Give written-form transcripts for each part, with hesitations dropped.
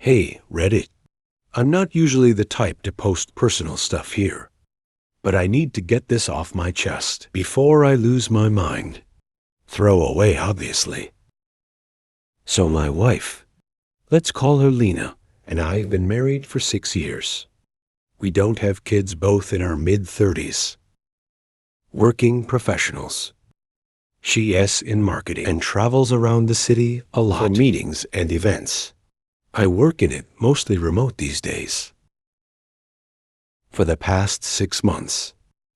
Hey, Reddit. I'm not usually the type to post personal stuff here, but I need to get this off my chest before I lose my mind. Throw away, obviously. So my wife, let's call her Lena, and I have been married for 6 years. We don't have kids, both in our mid-30s. Working professionals. She is in marketing and travels around the city a lot for meetings and events. I work in it, mostly remote these days. For the past 6 months,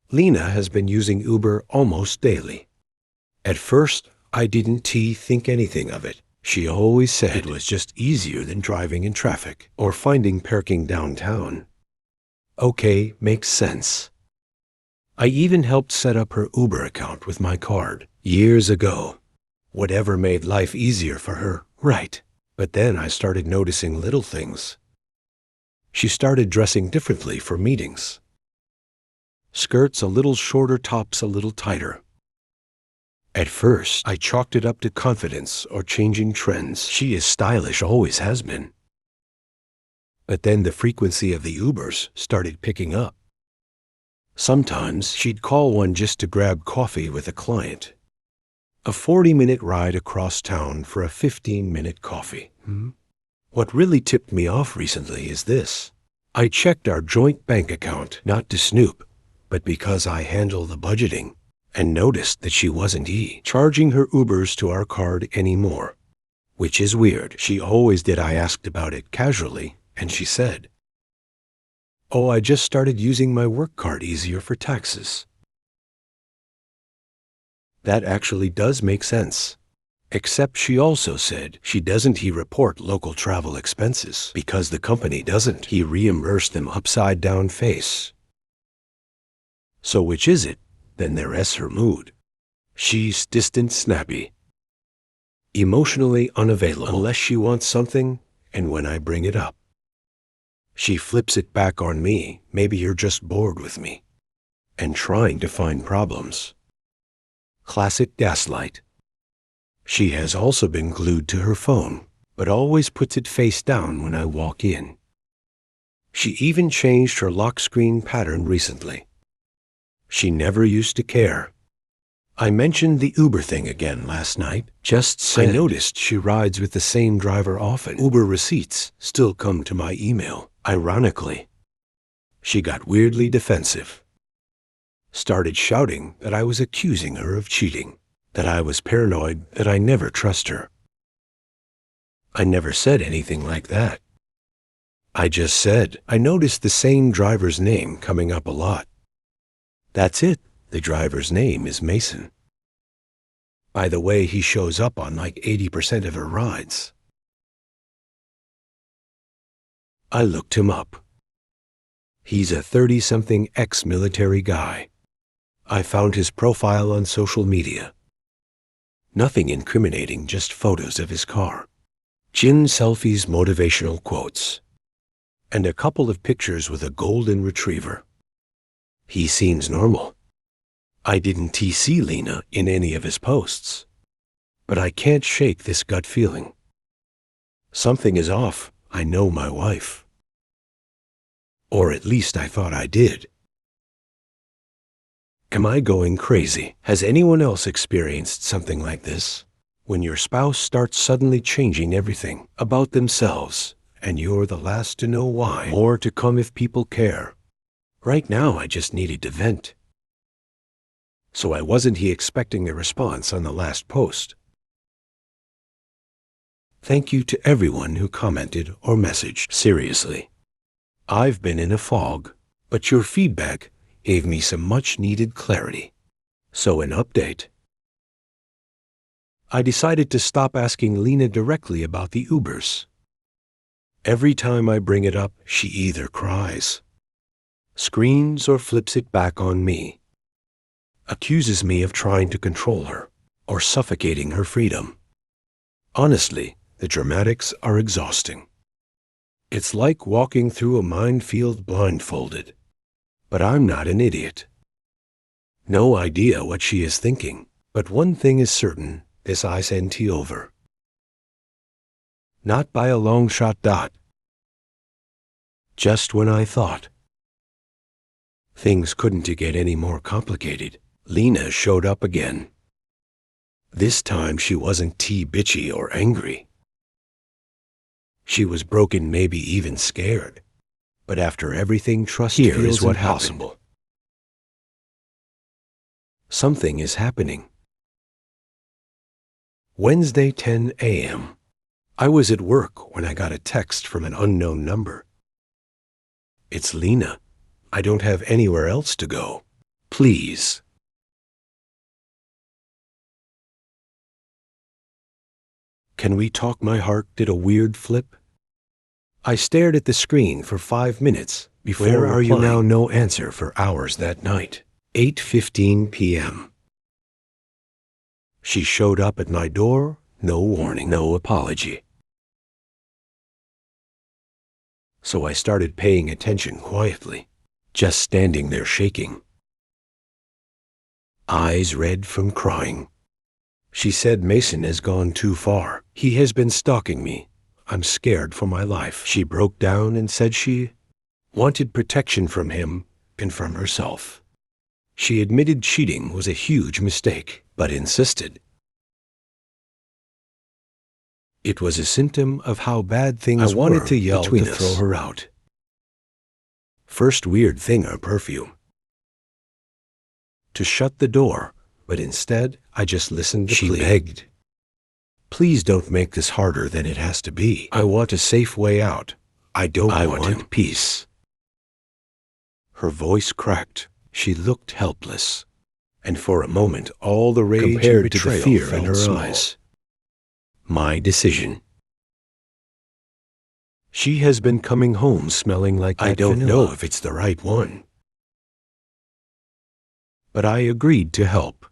Lena has been using Uber almost daily. At first, I didn't think anything of it. She always said it was just easier than driving in traffic or finding parking downtown. Okay, makes sense. I even helped set up her Uber account with my card years ago. Whatever made life easier for her, right? But then I started noticing little things. She started dressing differently for meetings. Skirts a little shorter, tops a little tighter. At first, I chalked it up to confidence or changing trends. She is stylish, always has been. But then the frequency of the Ubers started picking up. Sometimes she'd call one just to grab coffee with a client. A 40-minute ride across town for a 15-minute coffee. What really tipped me off recently is this. I checked our joint bank account, not to snoop, but because I handle the budgeting, and noticed that she wasn't charging her Ubers to our card anymore. Which is weird. She always did. I asked about it casually, and she said, "Oh, I just started using my work card, easier for taxes." That actually does make sense. Except she also said she doesn't report local travel expenses because the company doesn't reimburse them upside down face. So which is it? Then there's her mood. She's distant, snappy, emotionally unavailable unless she wants something, and when I bring it up, she flips it back on me. Maybe you're just bored with me and trying to find problems. Classic gaslight. She has also been glued to her phone, but always puts it face down when I walk in. She even changed her lock screen pattern recently. She never used to care. I mentioned the Uber thing again last night. Just said I noticed she rides with the same driver often. Uber receipts still come to my email. Ironically, she got weirdly defensive. Started shouting that I was accusing her of cheating, that I was paranoid, that I never trust her. I never said anything like that. I just said I noticed the same driver's name coming up a lot. That's it. The driver's name is Mason. By the way, he shows up on like 80% of her rides. I looked him up. He's a 30-something ex-military guy. I found his profile on social media. Nothing incriminating, just photos of his car. Gin selfies, motivational quotes, and a couple of pictures with a golden retriever. He seems normal. I didn't see Lena in any of his posts, but I can't shake this gut feeling. Something is off. I know my wife. Or at least I thought I did. Am I going crazy? Has anyone else experienced something like this? When your spouse starts suddenly changing everything about themselves, and you're the last to know why. More to come if people care. Right now, I just needed to vent. So I wasn't expecting a response on the last post. Thank you to everyone who commented or messaged. Seriously. I've been in a fog, but your feedback gave me some much-needed clarity. So an update. I decided to stop asking Lena directly about the Ubers. Every time I bring it up, she either cries, screams, or flips it back on me. Accuses me of trying to control her or suffocating her freedom. Honestly, the dramatics are exhausting. It's like walking through a minefield blindfolded. But I'm not an idiot. No idea what she is thinking, but one thing is certain, this isn't over. Not by a long shot. Just when I thought things couldn't get any more complicated, Lena showed up again. This time she wasn't bitchy or angry. She was broken, maybe even scared. But after everything, trust feels impossible. Here is what happened. Something is happening. Wednesday, 10 a.m. I was at work when I got a text from an unknown number. It's Lena. I don't have anywhere else to go. Please. Can we talk? My heart did a weird flip. I stared at the screen for 5 minutes before replying. Where are you now? No answer for hours that night. 8:15 p.m. She showed up at my door, no warning, no apology. So I started paying attention quietly, just standing there shaking. Eyes red from crying. She said Mason has gone too far. He has been stalking me. I'm scared for my life. She broke down and said she wanted protection from him and from herself. She admitted cheating was a huge mistake, but insisted it was a symptom of how bad things were. I wanted to yell to throw her out. First weird thing, her perfume. To shut the door, but instead I just listened to plea. She begged, please don't make this harder than it has to be. I want a safe way out. I want peace. Her voice cracked. She looked helpless. And for a moment, all the rage compared to the fear in her eyes. My decision. She has been coming home smelling like that. I don't know if it's the right one. But I agreed to help.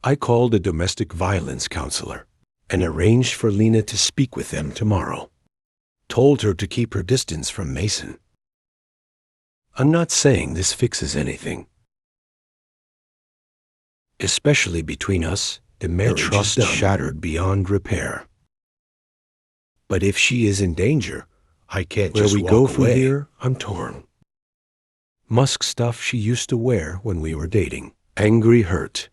I called a domestic violence counselor and arranged for Lena to speak with them tomorrow. Told her to keep her distance from Mason. I'm not saying this fixes anything. Especially between us, the marriage is shattered beyond repair. But if she is in danger, I can't just walk away. Where we go from here, I'm torn. Musk stuff she used to wear when we were dating. Angry, hurt.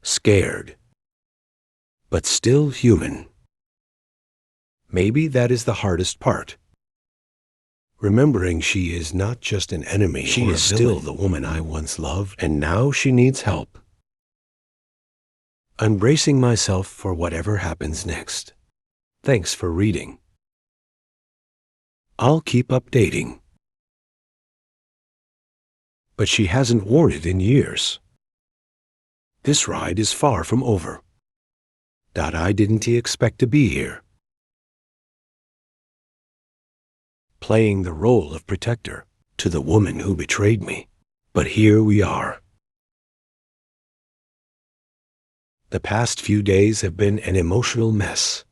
Scared. But still human. Maybe that is the hardest part. Remembering she is not just an enemy, she is still the woman I once loved, and now she needs help. I'm bracing myself for whatever happens next. Thanks for reading. I'll keep updating. But she hasn't worn it in years. This ride is far from over. I didn't expect to be here. Playing the role of protector to the woman who betrayed me. But here we are. The past few days have been an emotional mess.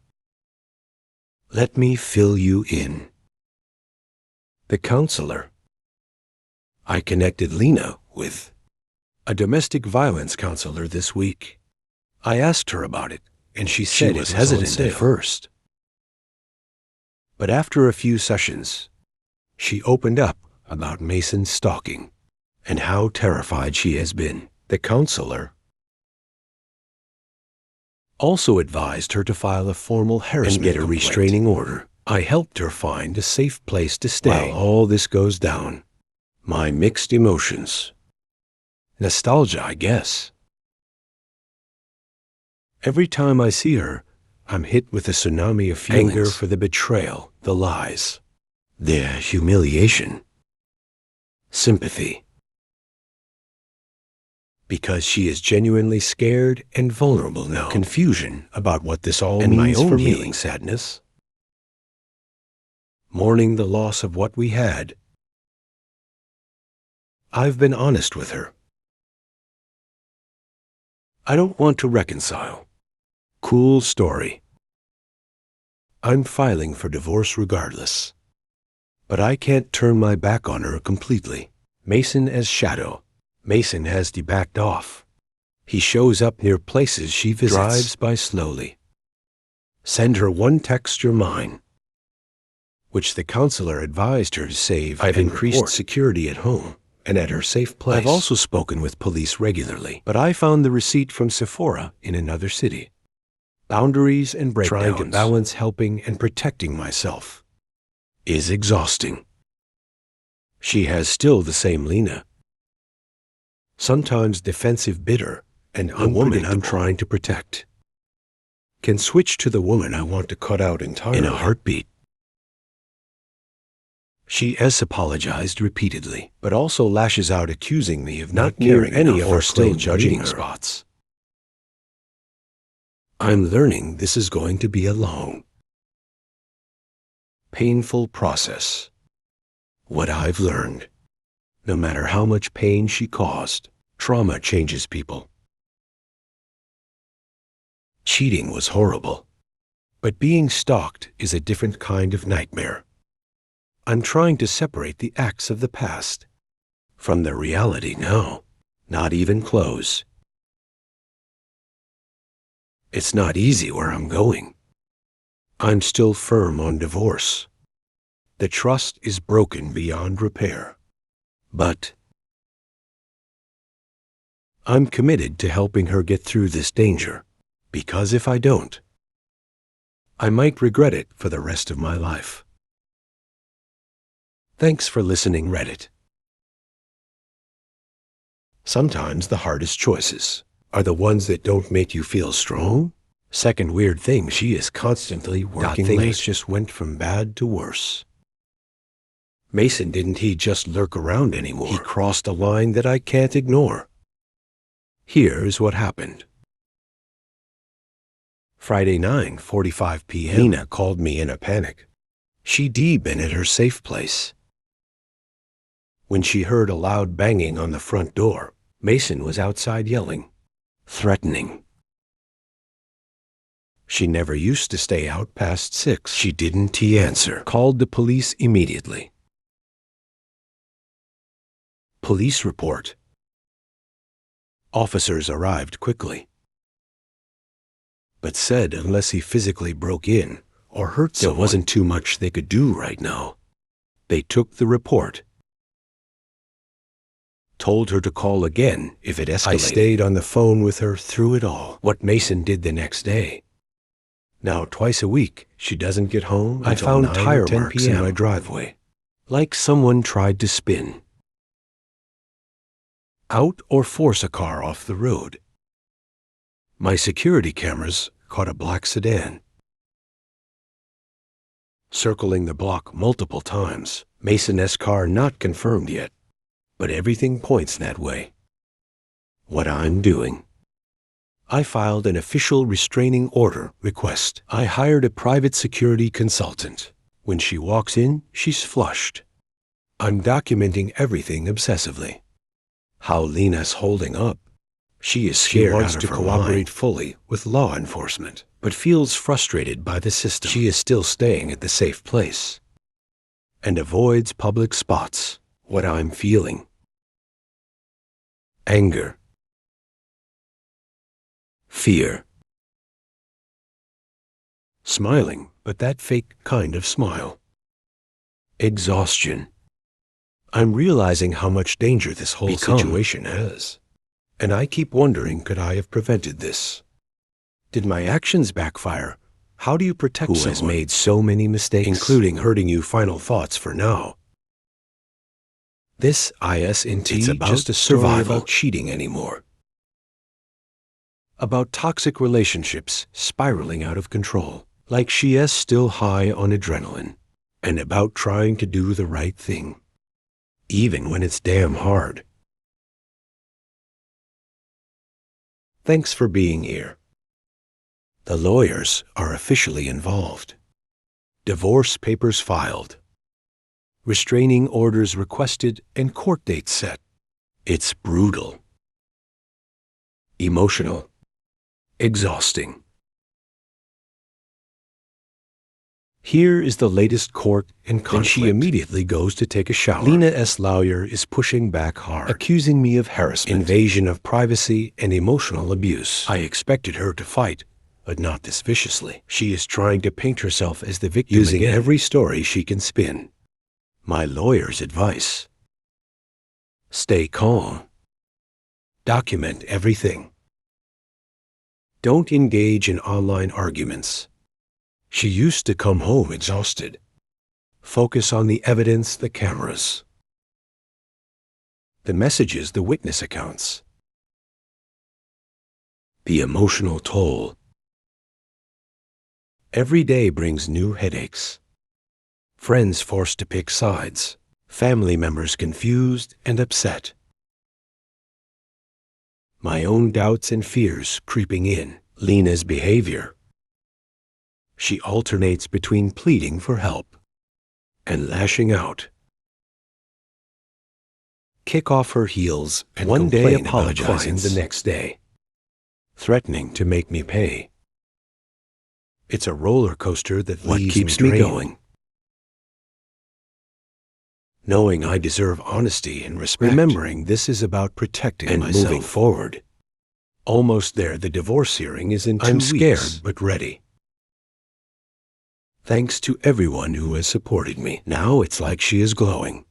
Let me fill you in. The counselor. I connected Lena with a domestic violence counselor this week. I asked her about it, and she said it was hesitant at first. But after a few sessions, she opened up about Mason's stalking and how terrified she has been. The counselor also advised her to file a formal harassment and get a restraining order. I helped her find a safe place to stay while all this goes down. My mixed emotions. Nostalgia, I guess. Every time I see her, I'm hit with a tsunami of feelings. Anger for the betrayal, the lies, the humiliation, sympathy. Because she is genuinely scared and vulnerable now. Confusion about what this all means for me. Feeling sadness. Mourning the loss of what we had. I've been honest with her. I don't want to reconcile. Cool story. I'm filing for divorce regardless. But I can't turn my back on her completely. Mason as shadow. Mason has backed off. He shows up near places she visits. Drives by slowly. Send her one text, you're mine. which the counselor advised her to save. I've increased security at home and at her safe place. I've also spoken with police regularly, but I found the receipt from Sephora in another city. Boundaries and breakdowns. Trying to balance helping and protecting myself is exhausting. She has still the same Lena. Sometimes defensive, bitter, and a woman I'm trying to protect can switch to the woman I want to cut out entirely in a heartbeat. She has apologized repeatedly, but also lashes out accusing me of not caring any of her still judging spots. I'm learning this is going to be a long, painful process. What I've learned, no matter how much pain she caused, trauma changes people. Cheating was horrible, but being stalked is a different kind of nightmare. I'm trying to separate the acts of the past from the reality now, not even close. It's not easy where I'm going. I'm still firm on divorce. The trust is broken beyond repair. But I'm committed to helping her get through this danger, because if I don't, I might regret it for the rest of my life. Thanks for listening, Reddit. Sometimes the hardest choices are the ones that don't make you feel strong. Second weird thing, she is constantly working late. Things just went from bad to worse. Mason, didn't he just lurk around anymore? He crossed a line that I can't ignore. Here's what happened. Friday, 9:45 p.m. Lena called me in a panic. She'd been at her safe place when she heard a loud banging on the front door. Mason was outside yelling, threatening. She never used to stay out past 6. She didn't answer. Called the police immediately. Police report. Officers arrived quickly, but said unless he physically broke in or hurt someone, there wasn't too much they could do right now. They took the report, told her to call again if it escalated. I stayed on the phone with her through it all. What Mason did the next day. Now twice a week, she doesn't get home. I found tire marks in my driveway, like someone tried to spin out or force a car off the road. My security cameras caught a black sedan circling the block multiple times. Mason's car not confirmed yet, but everything points that way. What I'm doing. I filed an official restraining order request. I hired a private security consultant. When she walks in, she's flushed. I'm documenting everything obsessively. How Lena's holding up. She is scared. She wants to cooperate fully with law enforcement, but feels frustrated by the system. She is still staying at the safe place and avoids public spots. What I'm feeling. Anger. Fear. Smiling, but that fake kind of smile. Exhaustion. I'm realizing how much danger this whole situation has. And I keep wondering, could I have prevented this? Did my actions backfire? How do you protect someone who has made so many mistakes, including hurting you? Final thoughts for now. This isn't just a story about cheating anymore. About toxic relationships spiraling out of control, like she is still high on adrenaline, and about trying to do the right thing, even when it's damn hard. Thanks for being here. The lawyers are officially involved. Divorce papers filed. Restraining orders requested and court dates set. It's brutal. Emotional. Exhausting. Here is the latest court and conflict. Then she immediately goes to take a shower. Lena's lawyer is pushing back hard, accusing me of harassment, invasion of privacy, and emotional abuse. I expected her to fight, but not this viciously. She is trying to paint herself as the victim using every story she can spin. My lawyer's advice: stay calm. Document everything. Don't engage in online arguments. She used to come home exhausted. Focus on the evidence, the cameras, the messages, the witness accounts. The emotional toll. Every day brings new headaches. Friends forced to pick sides. Family members confused and upset. My own doubts and fears creeping in. Lena's behavior. She alternates between pleading for help and lashing out. Kick off her heels and one day apologizing the next day, threatening to make me pay. It's a roller coaster that keeps me going. Knowing I deserve honesty and respect. Remembering this is about protecting myself. Moving forward. Almost there, the divorce hearing is in 2 weeks. I'm scared but ready. Thanks to everyone who has supported me. Now it's like she is glowing.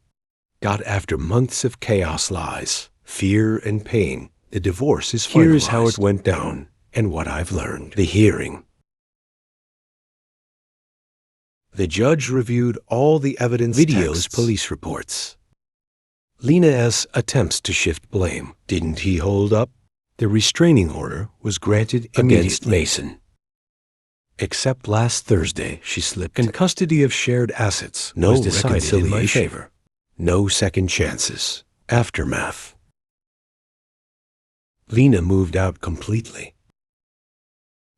Got after months of chaos, lies, fear, and pain. The divorce is finalized. Here's how it went down and what I've learned. The hearing. The judge reviewed all the evidence, videos, texts, police reports. Lena S. attempts to shift blame. Didn't he hold up? The restraining order was granted against Mason. Except last Thursday, she slipped. In custody of shared assets. No was decided in my favor. No second chances. Aftermath. Lena moved out completely.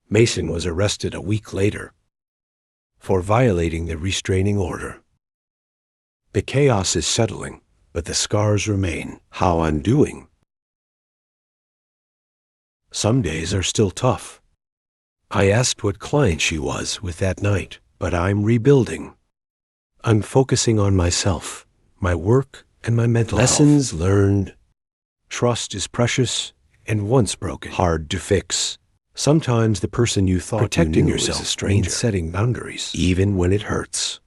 Mason was arrested a week later for violating the restraining order. The chaos is settling, but the scars remain. How I'm doing. Some days are still tough. I asked what client she was with that night, but I'm rebuilding. I'm focusing on myself, my work, and my mental health. Lessons learned. Trust is precious and once broken, hard to fix. Sometimes the person you thought protecting you knew yourself is a stranger, means setting boundaries, even when it hurts.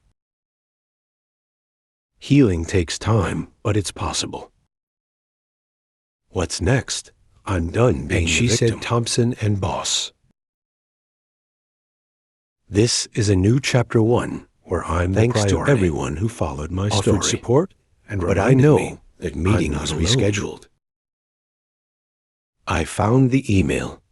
Healing takes time, but it's possible. What's next? I'm done being the victim. And she said Thompson and Boss. This is a new chapter 1 where I'm the priority. Thanks to everyone who followed my story, offered support, but I know that meeting was rescheduled. I found the email.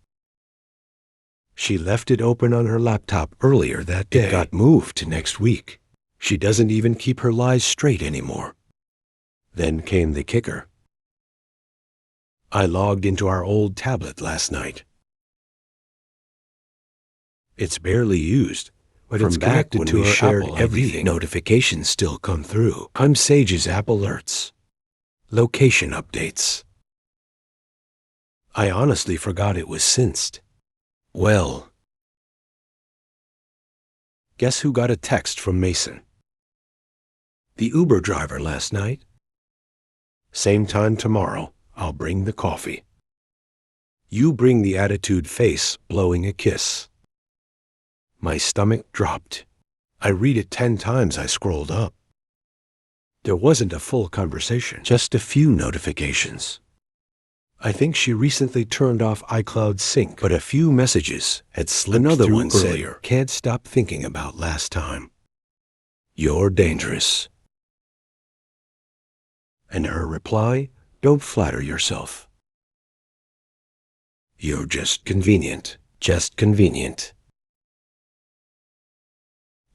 She left it open on her laptop earlier that day. It got moved to next week. She doesn't even keep her lies straight anymore. Then came the kicker. I logged into our old tablet last night. It's barely used, but it's connected to our shared everything. Notifications still come through. I'm Sage's app alerts. Location updates. I honestly forgot it was synced. Well, guess who got a text from Mason? The Uber driver last night. Same time tomorrow, I'll bring the coffee. You bring the attitude face, blowing a kiss. My stomach dropped. I read it 10 times. I scrolled up. There wasn't a full conversation, just a few notifications. I think she recently turned off iCloud Sync, but a few messages had slipped Another through one earlier. Said, can't stop thinking about last time. You're dangerous. And her reply, don't flatter yourself. You're just convenient. Just convenient.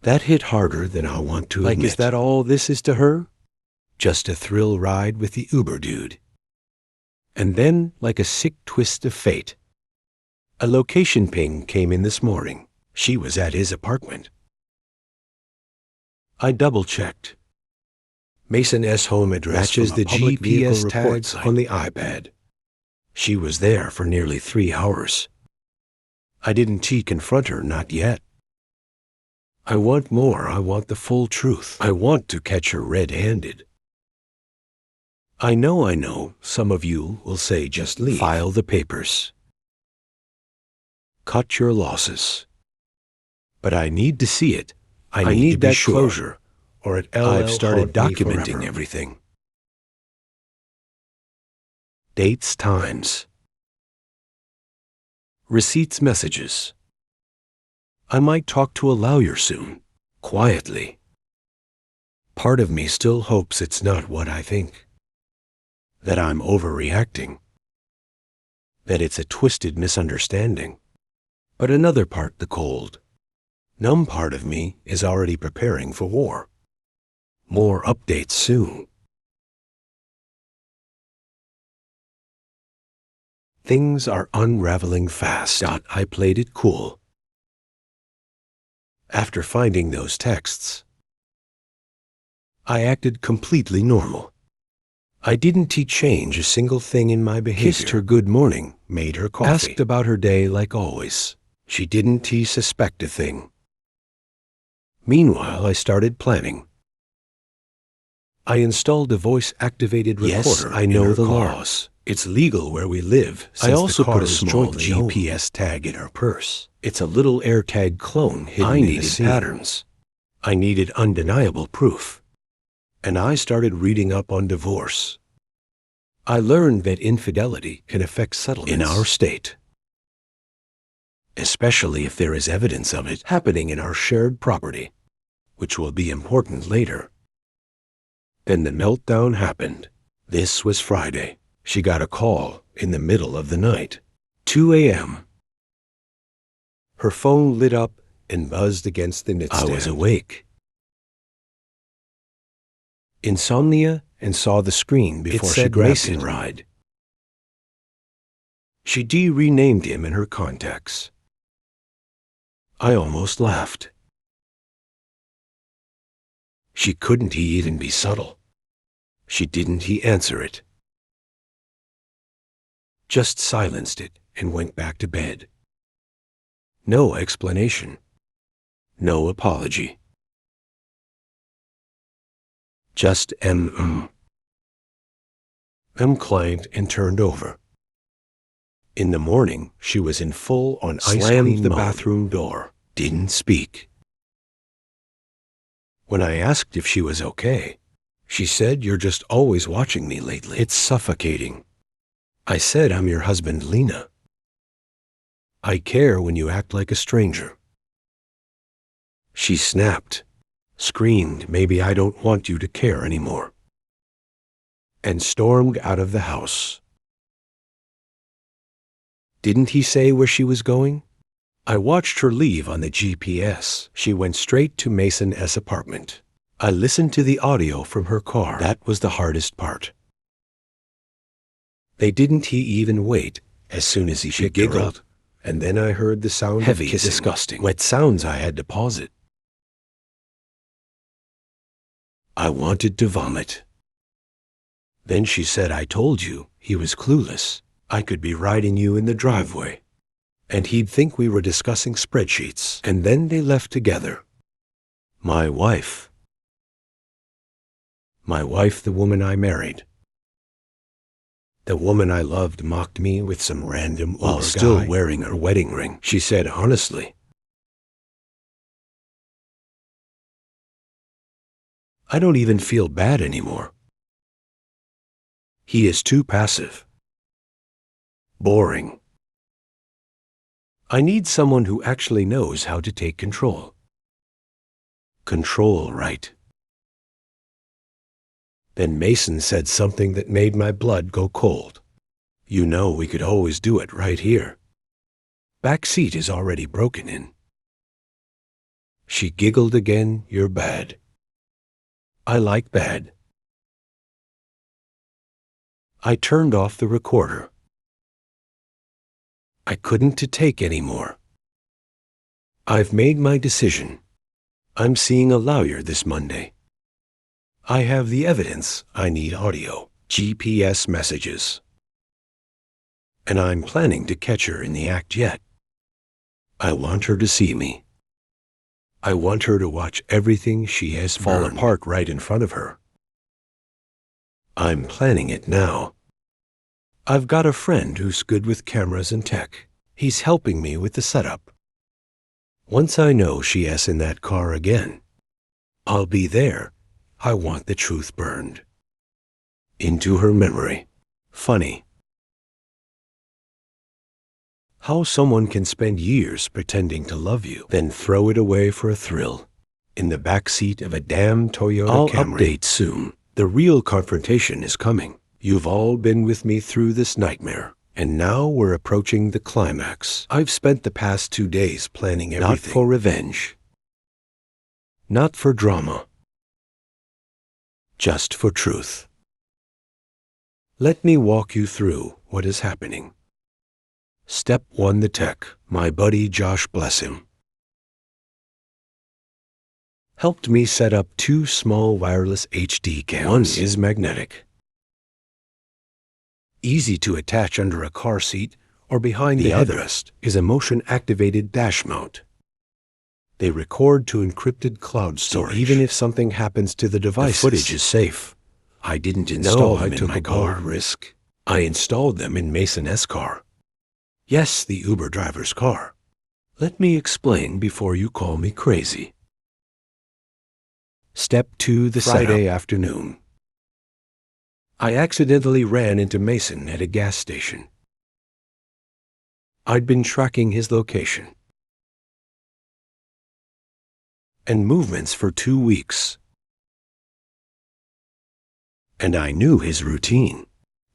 That hit harder than I want to admit. Is that all this is to her? Just a thrill ride with the Uber dude. And then, like a sick twist of fate, a location ping came in this morning. She was at his apartment. I double-checked. Mason S. home address matches the GPS tags on the iPad. She was there for nearly 3 hours. I didn't confront her, not yet. I want more. I want the full truth. I want to catch her red-handed. I know, some of you will say just leave. File the papers. Cut your losses. But I need to see it. I need that closure, or I've started documenting everything. Dates, times. Receipts, messages. I might talk to a lawyer soon, quietly. Part of me still hopes it's not what I think. That I'm overreacting. That it's a twisted misunderstanding. But another part, the cold, numb part of me, is already preparing for war. More updates soon. Things are unraveling fast. I played it cool. After finding those texts, I acted completely normal. I didn't change a single thing in my behavior. Kissed her good morning, made her coffee. Asked about her day like always. She didn't suspect a thing. Meanwhile, I started planning. I installed a voice-activated recorder. Yes, I know the laws. It's legal where we live. I also put a small GPS tag in her purse. It's a little AirTag clone hidden in the patterns. I needed undeniable proof. And I started reading up on divorce. I learned that infidelity can affect settlements in our state, especially if there is evidence of it happening in our shared property, which will be important later. Then the meltdown happened. This was Friday. She got a call in the middle of the night, 2 a.m. Her phone lit up and buzzed against the nightstand. I was awake. Insomnia, and saw the screen before she grabbed Mason ride. She renamed him in her contacts. I almost laughed. She couldn't even be subtle. She didn't answer it. Just silenced it and went back to bed. No explanation. No apology. Just clanked and turned over. In the morning, she was in full-on ice cream the bathroom door. Didn't speak. When I asked if she was okay, she said, "You're just always watching me lately. It's suffocating." I said, "I'm your husband, Lena. I care when you act like a stranger." She snapped, screamed, "Maybe I don't want you to care anymore," and stormed out of the house. Didn't he say where she was going? I watched her leave on the GPS. She went straight to Mason's apartment. I listened to the audio from her car. That was the hardest part. They didn't even wait. As soon as she giggled, and then I heard the sound of kissing. Disgusting, wet sounds. I had to pause it. I wanted to vomit. Then she said, "I told you, he was clueless. I could be riding you in the driveway, and he'd think we were discussing spreadsheets." And then they left together. My wife, the woman I married, the woman I loved, mocked me with some random while still wearing her wedding ring. She said, honestly, "I don't even feel bad anymore. He is too passive. Boring. I need someone who actually knows how to take control. Control, right?" Then Mason said something that made my blood go cold. "You know, we could always do it right here. Back seat is already broken in." She giggled again. "You're bad. I like bad." I turned off the recorder. I couldn't take any more. I've made my decision. I'm seeing a lawyer this Monday. I have the evidence. I need audio, GPS messages. And I'm planning to catch her in the act yet. I want her to see me. I want her to watch everything she has fall apart right in front of her. I'm planning it now. I've got a friend who's good with cameras and tech. He's helping me with the setup. Once I know she's in that car again, I'll be there. I want the truth burned into her memory. Funny how someone can spend years pretending to love you, then throw it away for a thrill in the backseat of a damn Toyota Camry. I'll update soon. The real confrontation is coming. You've all been with me through this nightmare, and now we're approaching the climax. I've spent the past 2 days planning everything. Not for revenge. Not for drama. Just for truth. Let me walk you through what is happening. Step 1. The tech. My buddy Josh, bless him, helped me set up 2 small wireless HD cams. One is magnetic, easy to attach under a car seat or behind the headrest. Is a motion-activated dash mount. They record to encrypted cloud storage. So even if something happens to the devices, the footage is safe. I didn't install them in my car. Risk. I installed them in Mason's car. Yes, the Uber driver's car. Let me explain before you call me crazy. Step 2. The Friday afternoon. I accidentally ran into Mason at a gas station. I'd been tracking his location and movements for 2 weeks, and I knew his routine.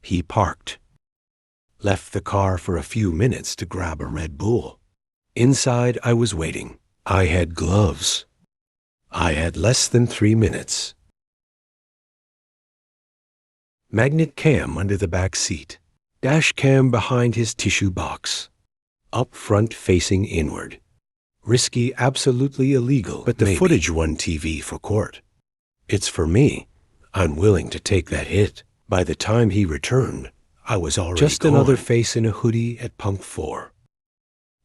He parked, left the car for a few minutes to grab a Red Bull. Inside, I was waiting. I had gloves. I had less than 3 minutes. Magnet cam under the back seat. Dash cam behind his tissue box. Up front facing inward. Risky, absolutely illegal, but the footage won TV for court. It's for me. I'm willing to take that hit. By the time he returned, I was already just gone. Another face in a hoodie at pump 4.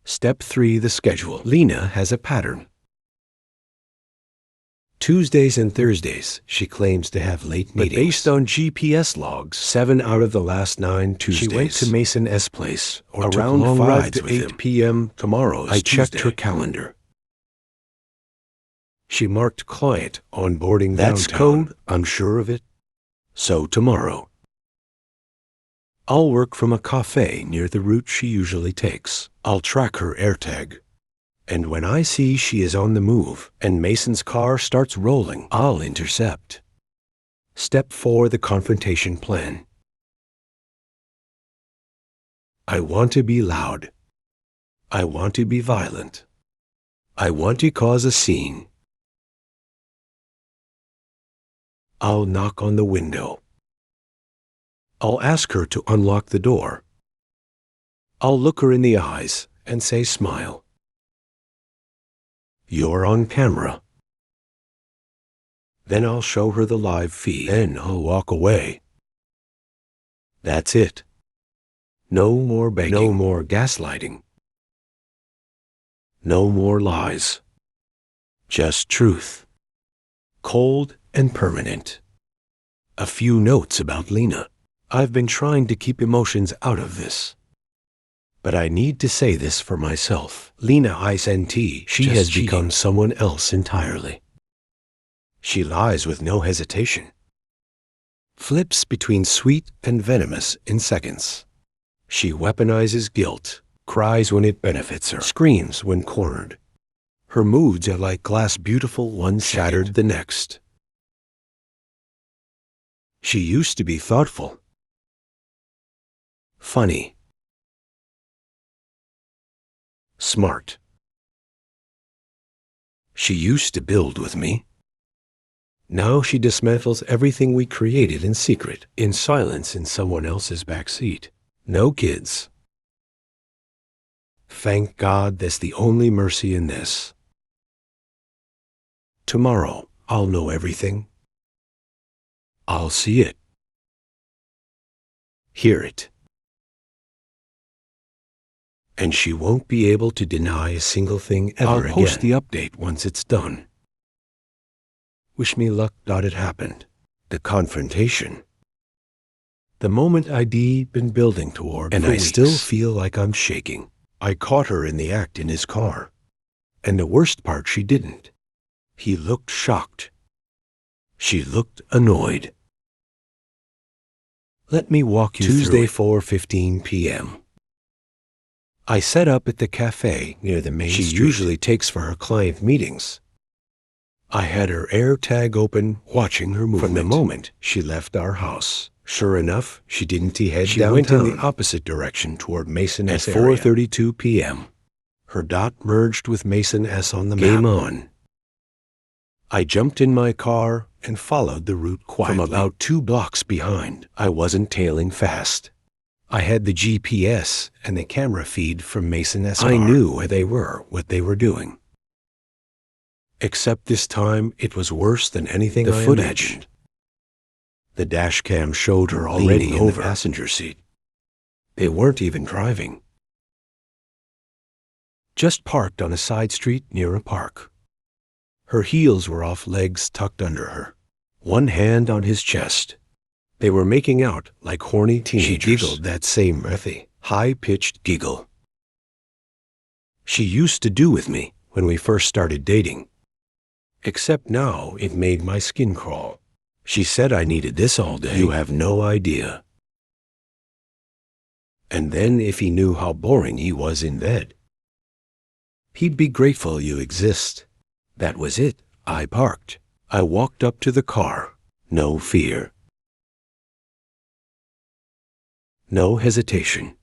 Step 3. The schedule. Lena has a pattern. Tuesdays and Thursdays, she claims to have late meetings. But based on GPS logs, 7 out of the last 9 Tuesdays, she went to Mason's place or around 5 to 8 p.m. tomorrow's I checked Tuesday. Her calendar. She marked client onboarding downtown. That's code, I'm sure of it. So tomorrow, I'll work from a cafe near the route she usually takes. I'll track her AirTag. And when I see she is on the move and Mason's car starts rolling, I'll intercept. Step 4. The confrontation plan. I want to be loud. I want to be violent. I want to cause a scene. I'll knock on the window. I'll ask her to unlock the door. I'll look her in the eyes and say, smile. You're on camera. Then I'll show her the live feed. Then I'll walk away. That's it. No more begging. No more gaslighting. No more lies. Just truth. Cold and permanent. A few notes about Lena. I've been trying to keep emotions out of this. But I need to say this for myself. Lena ISNT, she has become someone else entirely. She lies with no hesitation. Flips between sweet and venomous in seconds. She weaponizes guilt, cries when it benefits her, screams when cornered. Her moods are like glass beautiful one shattered the next. She used to be thoughtful, funny, smart. She used to build with me. Now she dismantles everything we created in secret, in silence in someone else's backseat. No kids. Thank God that's the only mercy in this. Tomorrow, I'll know everything. I'll see it. Hear it. And she won't be able to deny a single thing ever again. I'll post the update once it's done. Wish me luck. It happened. The confrontation. The moment I'd been building toward, and I still feel like I'm shaking. I caught her in the act in his car. And the worst part, she didn't. He looked shocked. She looked annoyed. Let me walk you Tuesday, through it. 4:15 p.m. I set up at the cafe near the main street she usually takes for her client meetings. I had her AirTag open, watching her movement. From the moment she left our house, sure enough, she didn't head downtown. She went in the opposite direction toward Mason S. At 4:32 p.m. Her dot merged with Mason S. on the map. Game on. I jumped in my car and followed the route quietly. From about 2 blocks behind, I wasn't tailing fast. I had the GPS and the camera feed from Mason SR. I knew where they were, what they were doing. Except this time, it was worse than anything I imagined. The dash cam showed her already in the passenger seat. They weren't even driving. Just parked on a side street near a park. Her heels were off, legs tucked under her, one hand on his chest. They were making out like horny teenagers. She giggled that same breathy, high-pitched giggle she used to do with me when we first started dating. Except now it made my skin crawl. She said I needed this all day. You have no idea. And then if he knew how boring he was in bed, he'd be grateful you exist. That was it. I parked. I walked up to the car. No fear. No hesitation.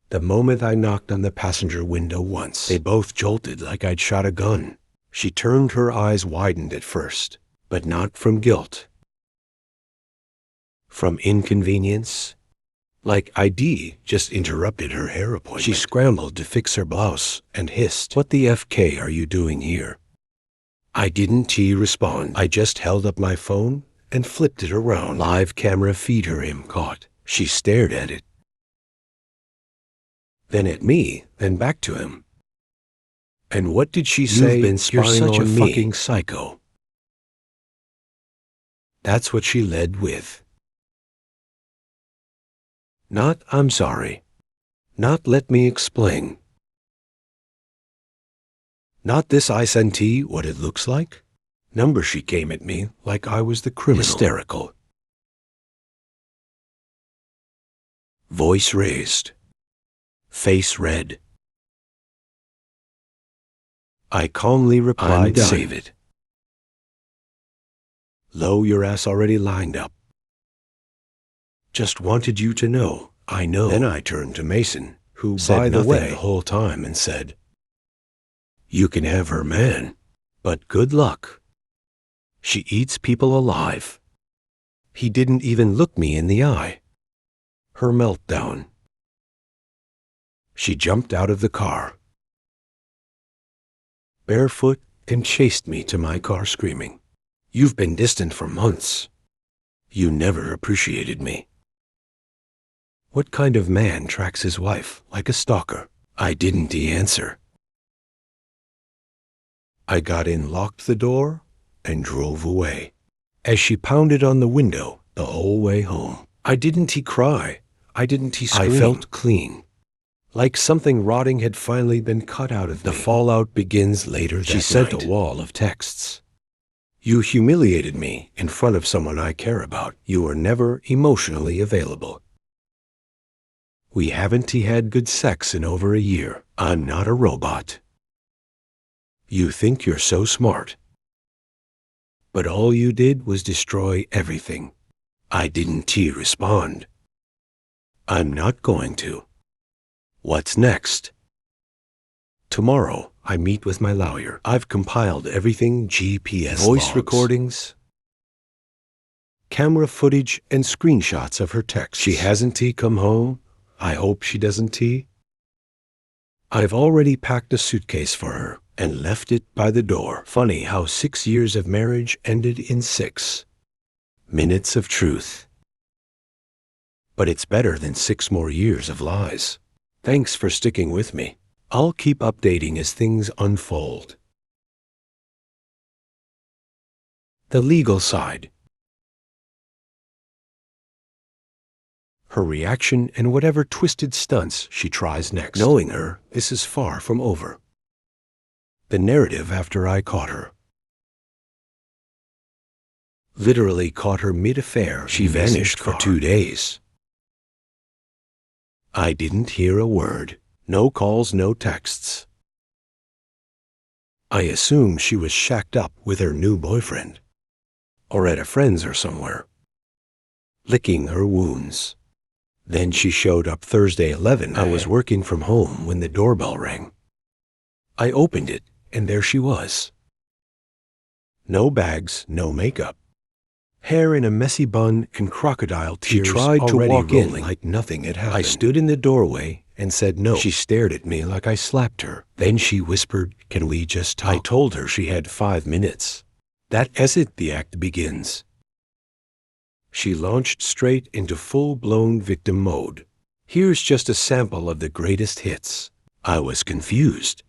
The moment I knocked on the passenger window once, they both jolted like I'd shot a gun. She turned, her eyes widened at first, but not from guilt. From inconvenience. Like ID just interrupted her hair appointment. She scrambled to fix her blouse and hissed, "What the FK are you doing here?" I didn't respond. I just held up my phone and flipped it around. Live camera feed her him caught. She stared at it. Then at me, then back to him. And what did she say? You've been spying on me. You're such a fucking psycho. That's what she led with. Not, I'm sorry. Not, let me explain. Not this, I sent what it looks like. Number, she came at me like I was the criminal. Hysterical. Voice raised. Face red. I calmly replied, "Save it. Lo, your ass already lined up. Just wanted you to know, I know." Then I turned to Mason, who said nothing the whole time, and said, "You can have her, man, but good luck. She eats people alive." He didn't even look me in the eye. Her meltdown. She jumped out of the car, barefoot, and chased me to my car screaming, "You've been distant for months. You never appreciated me." What kind of man tracks his wife like a stalker? I didn't answer. I got in, locked the door, and drove away. As she pounded on the window the whole way home, I didn't cry. I didn't scream. I felt clean. Like something rotting had finally been cut out of me. The fallout begins later that night. She sent a wall of texts. "You humiliated me in front of someone I care about. You were never emotionally available. We haven't had good sex in over a year. I'm not a robot. You think you're so smart. But all you did was destroy everything." I didn't respond. I'm not going to. What's next? Tomorrow, I meet with my lawyer. I've compiled everything, GPS voice logs, recordings, camera footage, and screenshots of her texts. She hasn't come home. I hope she doesn't. I've already packed a suitcase for her and left it by the door. Funny how 6 years of marriage ended in 6 minutes of truth. But it's better than 6 more years of lies. Thanks for sticking with me. I'll keep updating as things unfold. The legal side. her reaction, and whatever twisted stunts she tries next. Knowing her, this is far from over. The narrative after I caught her. Literally caught her mid-affair. She vanished for 2 days. I didn't hear a word. No calls, no texts. I assume she was shacked up with her new boyfriend, or at a friend's or somewhere, licking her wounds. Then she showed up Thursday 11. I was working from home when the doorbell rang. I opened it, and there she was. No bags, no makeup. Hair in a messy bun and crocodile tears. She tried to walk in like nothing had happened. I stood in the doorway and said no. She stared at me like I slapped her. Then she whispered, "Can we just talk?" I told her she had 5 minutes. That's it, the act begins. She launched straight into full-blown victim mode. Here's just a sample of the greatest hits. I was confused.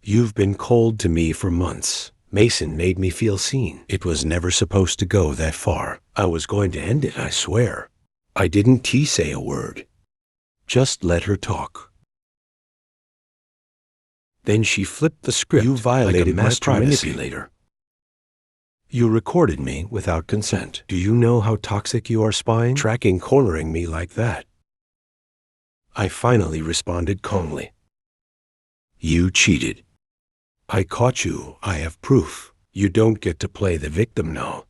"You've been cold to me for months." Mason made me feel seen. It was never supposed to go that far. I was going to end it, I swear. I didn't say a word. Just let her talk. Then she flipped the script. "You violated my privacy. Manipulator. You recorded me without consent. Do you know how toxic you are, spying? Tracking, cornering me like that?" I finally responded calmly. "You cheated. I caught you. I have proof. You don't get to play the victim now."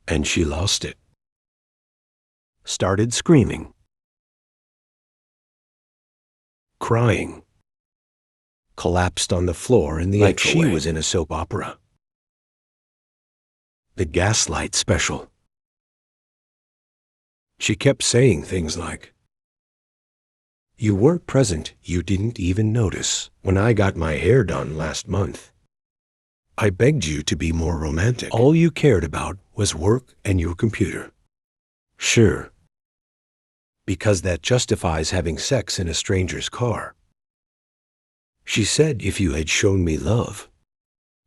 And she lost it. Started screaming. Crying. Collapsed on the floor in the like she was in a soap opera. The gaslight special. She kept saying things like, "You weren't present. You didn't even notice when I got my hair done last month. I begged you to be more romantic. All you cared about was work and your computer." Sure. Because that justifies having sex in a stranger's car. She said if you had shown me love,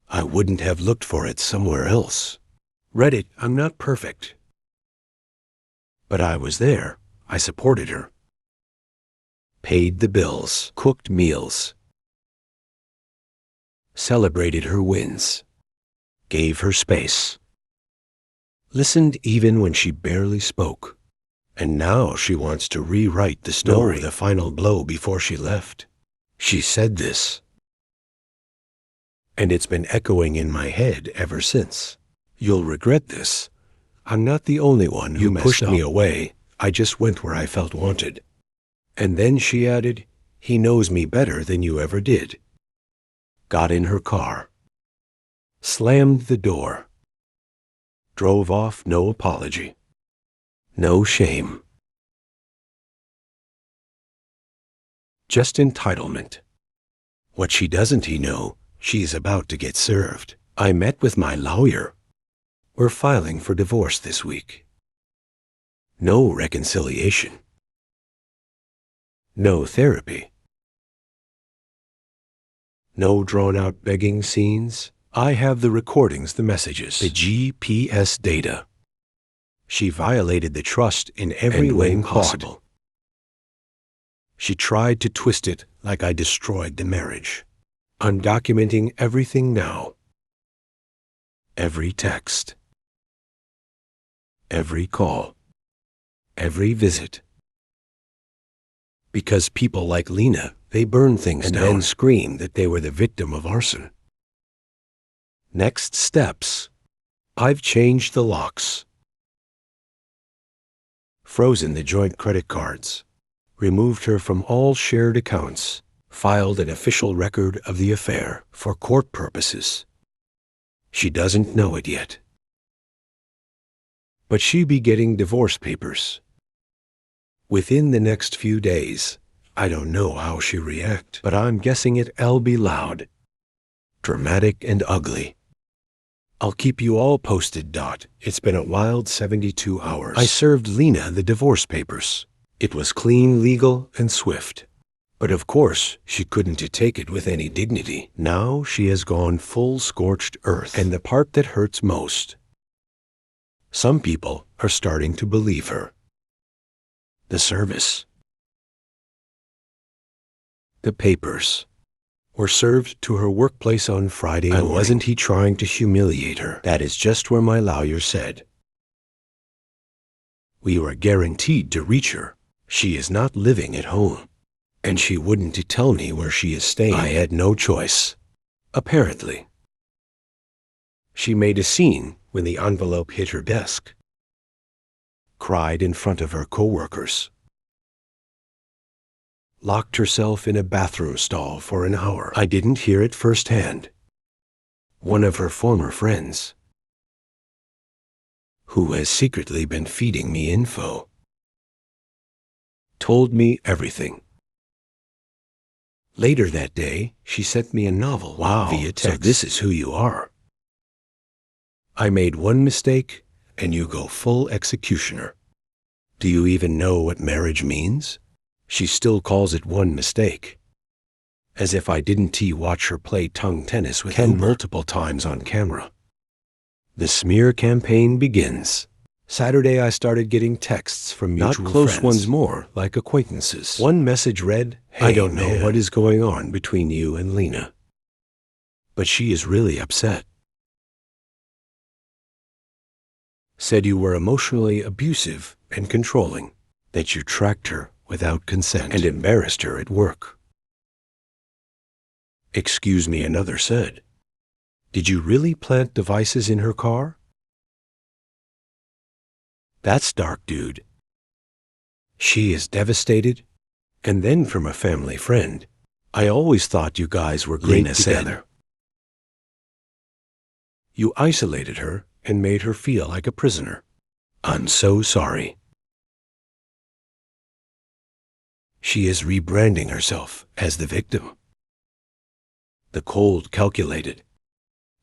I wouldn't have looked for it somewhere else. Reddit, I'm not perfect. But I was there. I supported her. Paid the bills, cooked meals, celebrated her wins, gave her space, listened even when she barely spoke. And now she wants to rewrite the story. No, the final blow before she left. She said this, and it's been echoing in my head ever since. "You'll regret this. I'm not the only one who pushed me away. I just went where I felt wanted." And then she added, "He knows me better than you ever did." Got in her car, slammed the door, drove off, no apology, no shame. Just entitlement. What she doesn't know, she's about to get served. I met with my lawyer. We're filing for divorce this week. No reconciliation. No therapy. No drawn-out begging scenes. I have the recordings, the messages, the GPS data. She violated the trust in every way possible. She tried to twist it like I destroyed the marriage. I'm documenting everything now. Every text. Every call. Every visit. Because people like Lena, they burn things down and then scream that they were the victim of arson. Next steps. I've changed the locks. Frozen the joint credit cards. Removed her from all shared accounts. Filed an official record of the affair for court purposes. She doesn't know it yet. But she'll be getting divorce papers. Within the next few days. I don't know how she'll react, but I'm guessing it'll be loud, dramatic and ugly. I'll keep you all posted. It's been a wild 72 hours. I served Lena the divorce papers. It was clean, legal, and swift. But of course, she couldn't take it with any dignity. Now she has gone full scorched earth. And the part that hurts most, Some people are starting to believe her. The service. The papers were served to her workplace on Friday morning. And wasn't he trying to humiliate her? That is just where my lawyer said. We were guaranteed to reach her. She is not living at home, and she wouldn't tell me where she is staying. I had no choice, apparently. She made a scene when the envelope hit her desk, cried in front of her coworkers, locked herself in a bathroom stall for an hour. I didn't hear it firsthand. One of her former friends, who has secretly been feeding me info, told me everything. Later that day, she sent me a novel via text. So this is who you are. I made one mistake, and you go full executioner. Do you even know what marriage means? She still calls it one mistake, as if I didn't watch her play tongue tennis with Ken multiple times on camera. The smear campaign begins. Saturday I started getting texts from mutual friends. Not close ones, more like acquaintances. One message read, "Hey, I don't know what is going on between you and Lena, but she is really upset. Said you were emotionally abusive and controlling, that you tracked her without consent and embarrassed her at work." Excuse me, another said. Did you really plant devices in her car? That's dark, dude. She is devastated. And then from a family friend, I always thought you guys were great together. You isolated her and made her feel like a prisoner. I'm so sorry. She is rebranding herself as the victim. The cold, calculated,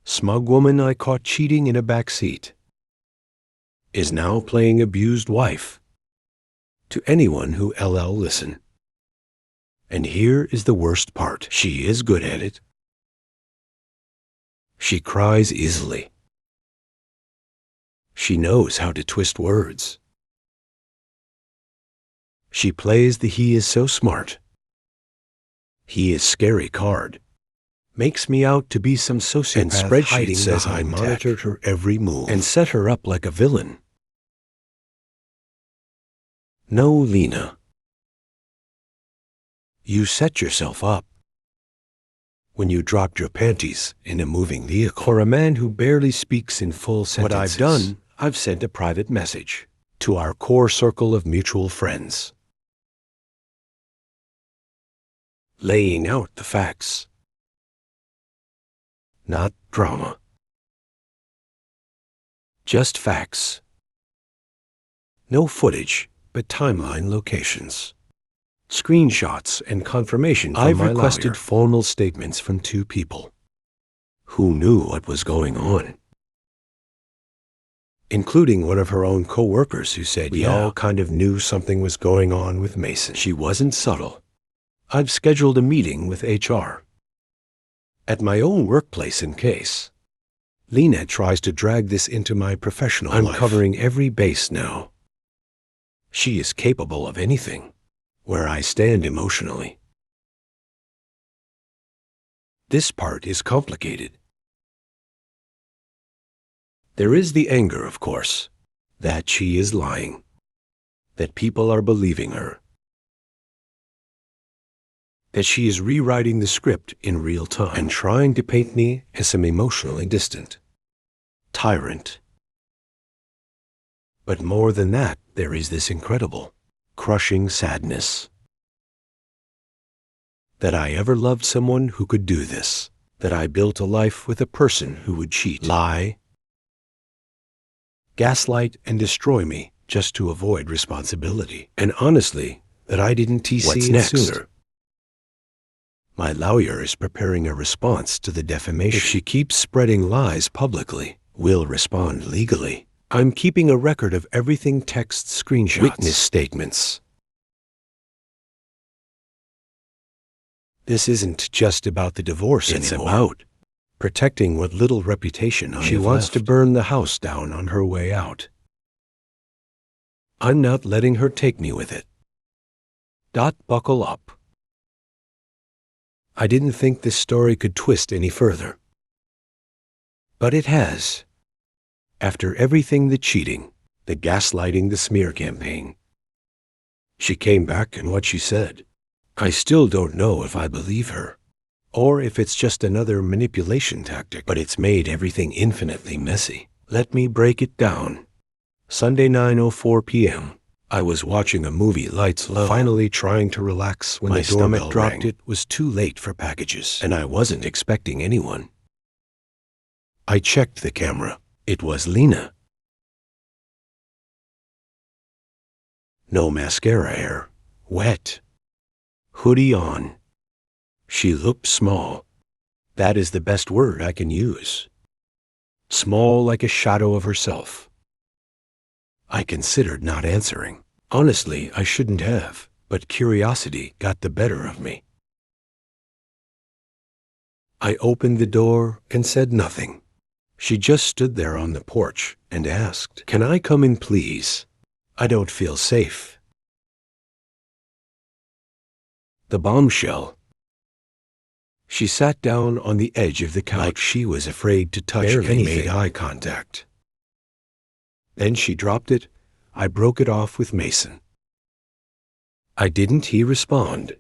smug woman I caught cheating in a back seat is now playing abused wife to anyone who listen. And here is the worst part. She is good at it. She cries easily. She knows how to twist words. She plays the he is so smart, he is scary card. Makes me out to be some sociopath, and spreadsheet says I monitored her every move and set her up like a villain. No, Lena. You set yourself up when you dropped your panties in a moving vehicle. For a man who barely speaks in full sentences, what I've done, I've sent a private message to our core circle of mutual friends, laying out the facts. Not drama. Just facts. No footage, but timeline locations, screenshots, and confirmation from I've requested formal statements from 2 people who knew what was going on, including one of her own co-workers who said, we all kind of knew something was going on with Mason. She wasn't subtle. I've scheduled a meeting with HR at my own workplace in case Lena tries to drag this into my professional life. I'm covering every base now. She is capable of anything, where I stand emotionally. This part is complicated. There is the anger, of course, that she is lying, that people are believing her, that she is rewriting the script in real time and trying to paint me as some emotionally distant tyrant. But more than that, there is this incredible, crushing sadness that I ever loved someone who could do this, that I built a life with a person who would cheat, lie, gaslight, and destroy me just to avoid responsibility. And honestly, that I didn't see it sooner. My lawyer is preparing a response to the defamation. If she keeps spreading lies publicly, we'll respond legally. I'm keeping a record of everything, texts, screenshots, witness statements. This isn't just about the divorce anymore. It's about protecting what little reputation I have left. She wants to burn the house down on her way out. I'm not letting her take me with it. Buckle up. I didn't think this story could twist any further. But it has. After everything, the cheating, the gaslighting, the smear campaign. She came back, and what she said, I still don't know if I believe her, or if it's just another manipulation tactic, but it's made everything infinitely messy. Let me break it down. Sunday, 9:04 p.m. I was watching a movie, lights low, finally trying to relax when my stomach dropped. It was too late for packages, and I wasn't expecting anyone. I checked the camera. It was Lena. No mascara hair, wet, hoodie on. She looked small. That is the best word I can use. Small, like a shadow of herself. I considered not answering. Honestly, I shouldn't have, but curiosity got the better of me. I opened the door and said nothing. She just stood there on the porch and asked, "Can I come in, please? I don't feel safe." The bombshell. She sat down on the edge of the couch like she was afraid to touch anything. Made eye contact. Then she dropped it. I broke it off with Mason. Didn't he respond?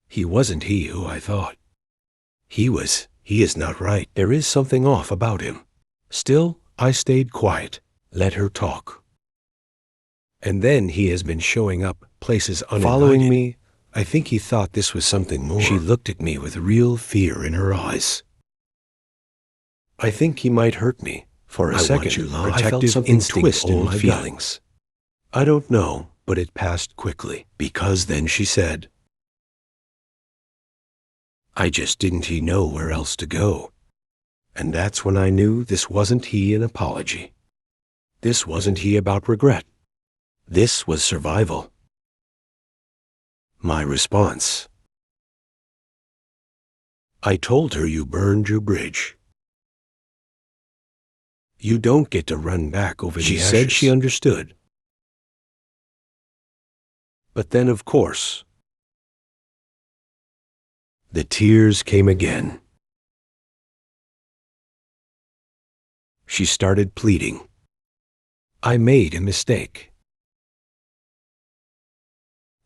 He wasn't he who I thought. He is not right. There is something off about him. Still, I stayed quiet, let her talk. And then he has been showing up places uninvited. Following me. I think he thought this was something more. She looked at me with real fear in her eyes. I think he might hurt me. For a second, I felt something twist in my feelings. I don't know, but it passed quickly, because then she said, didn't he know where else to go? And that's when I knew this wasn't he an apology. This wasn't he about regret. This was survival. My response. I told her you burned your bridge. You don't get to run back over the ashes. She said she understood. But then, of course, the tears came again. She started pleading. I made a mistake.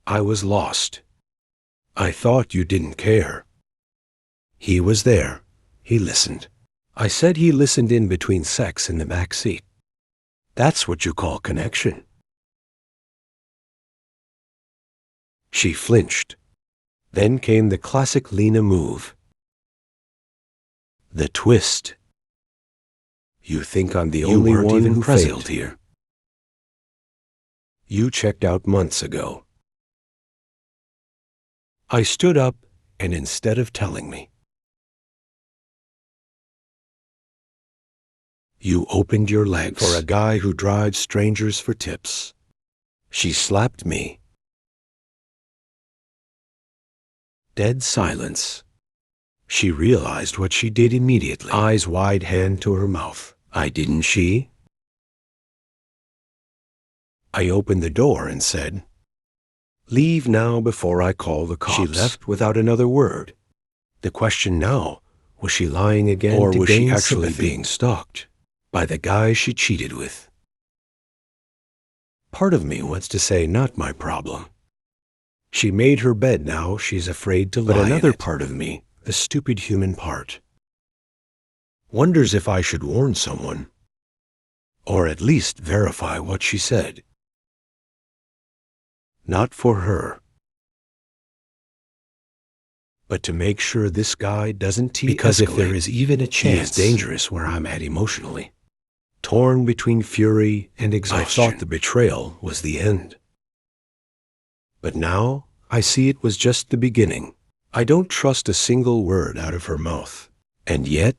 I was lost. I thought you didn't care. He was there. He listened. I said he listened in between sex in the back seat. That's what you call connection. She flinched. Then came the classic Lena move. The twist. You think I'm the only one who failed here. You checked out months ago. I stood up, and instead of telling me, you opened your legs for a guy who drives strangers for tips. She slapped me. Dead silence. She realized what she did immediately. Eyes wide, hand to her mouth. Didn't she? I opened the door and said, leave now before I call the cops. She left without another word. The question now, was she lying again, or was she actually being stalked by the guy she cheated with? Part of me wants to say, not my problem. She made her bed, now she's afraid to lie in it. But another part of me, the stupid human part, wonders if I should warn someone, or at least verify what she said. Not for her, but to make sure this guy doesn't because if there is even a chance, he is dangerous where I'm at emotionally. Torn between fury and exhaustion. I thought the betrayal was the end. But now I see it was just the beginning. I don't trust a single word out of her mouth. And yet,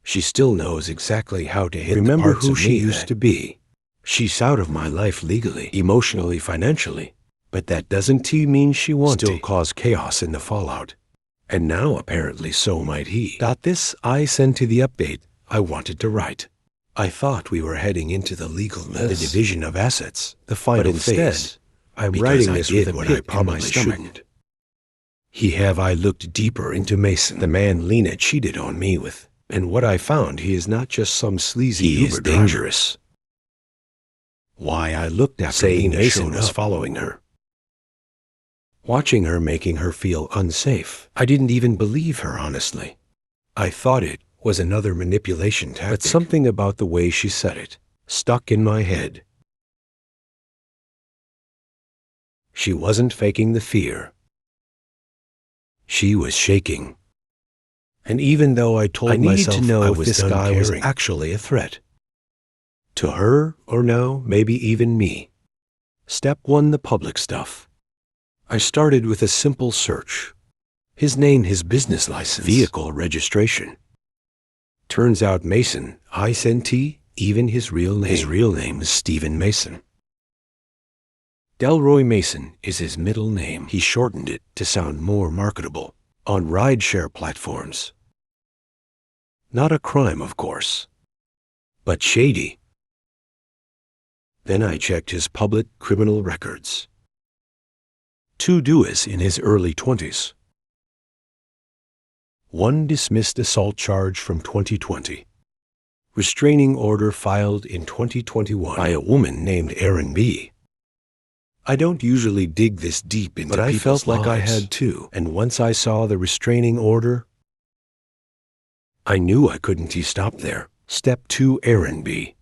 she still knows exactly how to hit the parts of me. Remember who she used to be. She's out of my life legally, emotionally, financially. But that doesn't mean she won't still cause chaos in the fallout. And now apparently so might he. This I send to the update I wanted to write. I thought we were heading into the legal mess, the division of assets, the final phase. I'm writing this with a pit in my stomach. Have I looked deeper into Mason, the man Lena cheated on me with, and what I found, he is not just some sleazy Uber driver. Dangerous. Why, I looked after Lena Mason was following her. Watching her, making her feel unsafe. I didn't even believe her, honestly. I thought it was another manipulation tactic, but something about the way she said it stuck in my head. She wasn't faking the fear. She was shaking. And even though I told myself to know if this guy was actually a threat, to her or no, maybe even me. Step 1, the public stuff. I started with a simple search. His name, his business license, vehicle registration. Turns out Mason, I-S-N-T, even his real name. His real name is Stephen Mason. Delroy Mason is his middle name. He shortened it to sound more marketable on rideshare platforms. Not a crime, of course, but shady. Then I checked his public criminal records. 2 duas in his early 20s. 1 dismissed assault charge from 2020. Restraining order filed in 2021 by a woman named Erin B. I don't usually dig this deep into people's lives, but I felt like I had to. And once I saw the restraining order, I knew I couldn't stop there. Step 2, Erin B.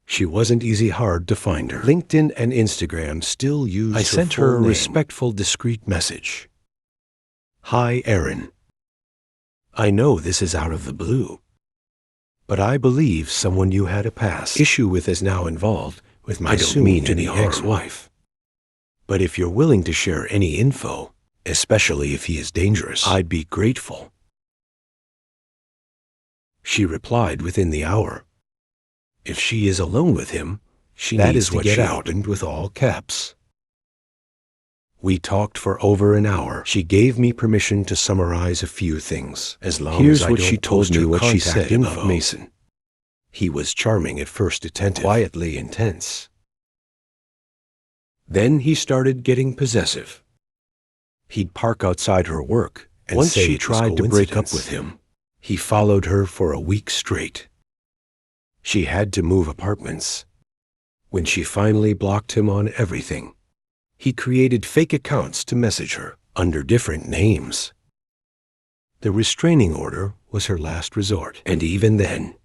She wasn't easy hard to find her. LinkedIn and Instagram still used her full name. I sent her a respectful, discreet message. Hi, Erin. I know this is out of the blue, but I believe someone you had a past issue with is now involved with my soon-to-be ex-wife. But if you're willing to share any info, especially if he is dangerous, I'd be grateful. She replied within the hour. If she is alone with him, she needs to get out, and with all caps. We talked for over an hour. She gave me permission to summarize a few things, as long as I don't she told me what she said about Mason. He was charming at first, attentive, quietly intense. Then he started getting possessive. He'd park outside her work, and once she tried to break up with him, he followed her for a week straight. She had to move apartments. When she finally blocked him on everything, he created fake accounts to message her under different names. The restraining order was her last resort, and even then,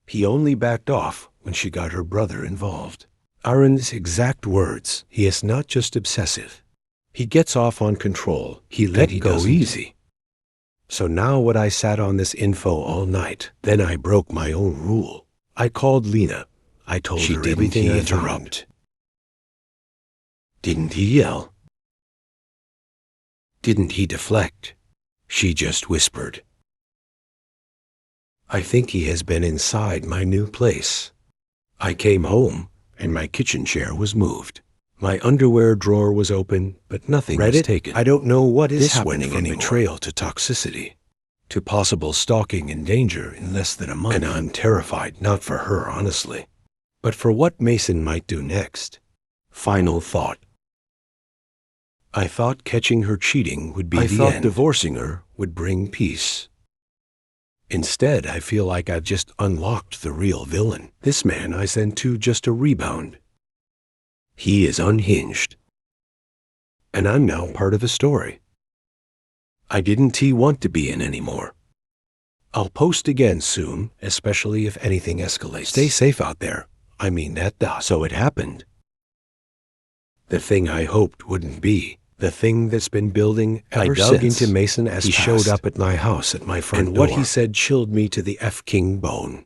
he only backed off when she got her brother involved. Aaron's exact words, he is not just obsessive. He gets off on control. He let go easy. So now what I sat on this info all night, then I broke my own rule. I called Lena. I told her everything I found. Didn't he yell? Didn't he deflect? She just whispered. I think he has been inside my new place. I came home, and my kitchen chair was moved. My underwear drawer was open, but nothing was taken. I don't know what is happening anymore. Betrayal to toxicity, to possible stalking and danger in less than a month. And I'm terrified, not for her, honestly, but for what Mason might do next. Final thought. I thought catching her cheating would be the end. I thought divorcing her would bring peace. Instead, I feel like I've just unlocked the real villain. This man I sent to just a rebound. He is unhinged. And I'm now part of a story I didn't want to be in anymore. I'll post again soon, especially if anything escalates. Stay safe out there. I mean that. So it happened. The thing I hoped wouldn't be. The thing that's been building ever since. I dug into Mason as he showed up at my house at my front door. And what he said chilled me to the F-king bone.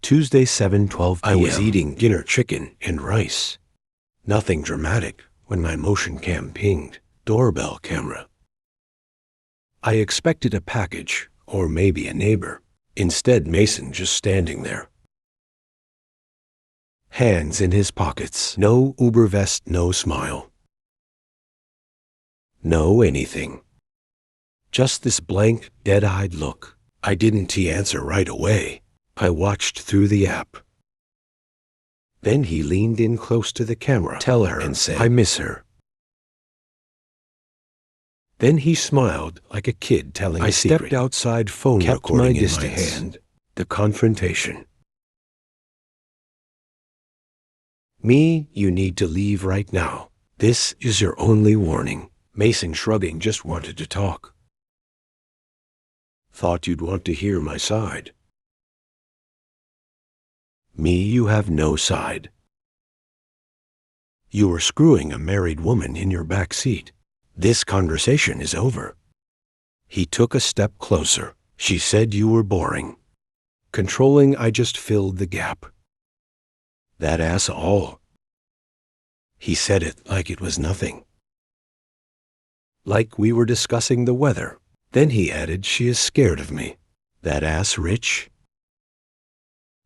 Tuesday, 7:12 p.m. I was eating dinner, chicken and rice. Nothing dramatic when my motion cam pinged. Doorbell camera. I expected a package, or maybe a neighbor. Instead, Mason just standing there. Hands in his pockets. No Uber vest, no smile. No anything. Just this blank, dead-eyed look. I didn't answer right away. I watched through the app. Then he leaned in close to the camera. Tell her and said, I miss her. Then he smiled like a kid telling a secret. I stepped outside, phone recording in my hand. The confrontation. Me, you need to leave right now. This is your only warning. Mason, shrugging, just wanted to talk. Thought you'd want to hear my side. Me, you have no side. You were screwing a married woman in your back seat. This conversation is over. He took a step closer. She said you were boring. Controlling, I just filled the gap. That ass all. He said it like it was nothing. Like we were discussing the weather. Then he added, she is scared of me. That ass rich.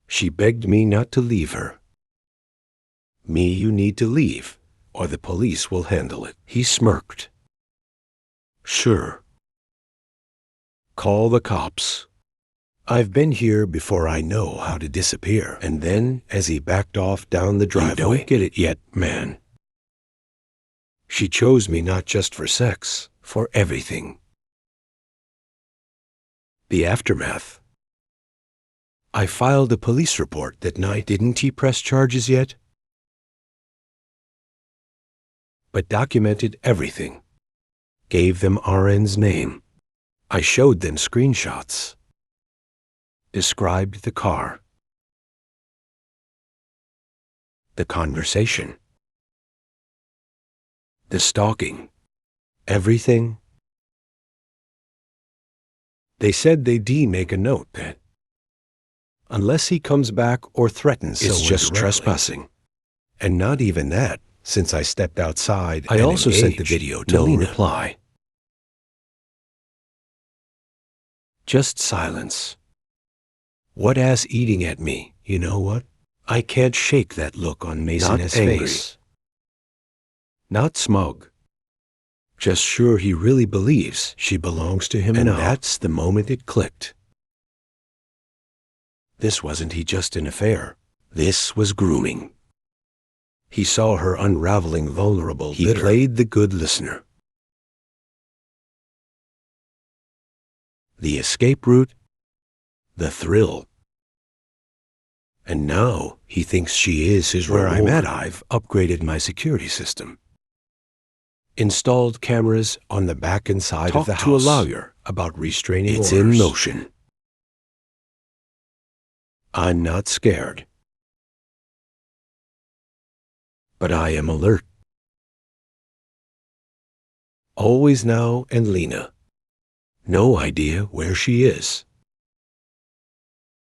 She begged me not to leave her. Me, you need to leave, or the police will handle it. He smirked. Sure. Call the cops. I've been here before I know how to disappear. And then, as he backed off down the driveway, you don't get it yet, man. She chose me not just for sex, for everything. The aftermath. I filed a police report that night. Didn't he press charges yet? But documented everything. Gave them RN's name. I showed them screenshots. Described the car. The conversation. The stalking. Everything. They said they'd make a note that unless he comes back or threatens, it's just trespassing. And not even that, since I stepped outside. I also sent the video to Lena. No reply. Just silence. What ass eating at me, you know what? I can't shake that look on Mason's face. Not smug. Just sure he really believes she belongs to him now. And that's the moment it clicked. This wasn't just an affair. This was grooming. He saw her unraveling vulnerable. He played the good listener. The escape route. The thrill. And now he thinks she is his reward. Where I'm at, I've upgraded my security system. Installed cameras on the back and side of the house. Talked to a lawyer about restraining orders. It's in motion. I'm not scared. But I am alert. Always now and Lena. No idea where she is.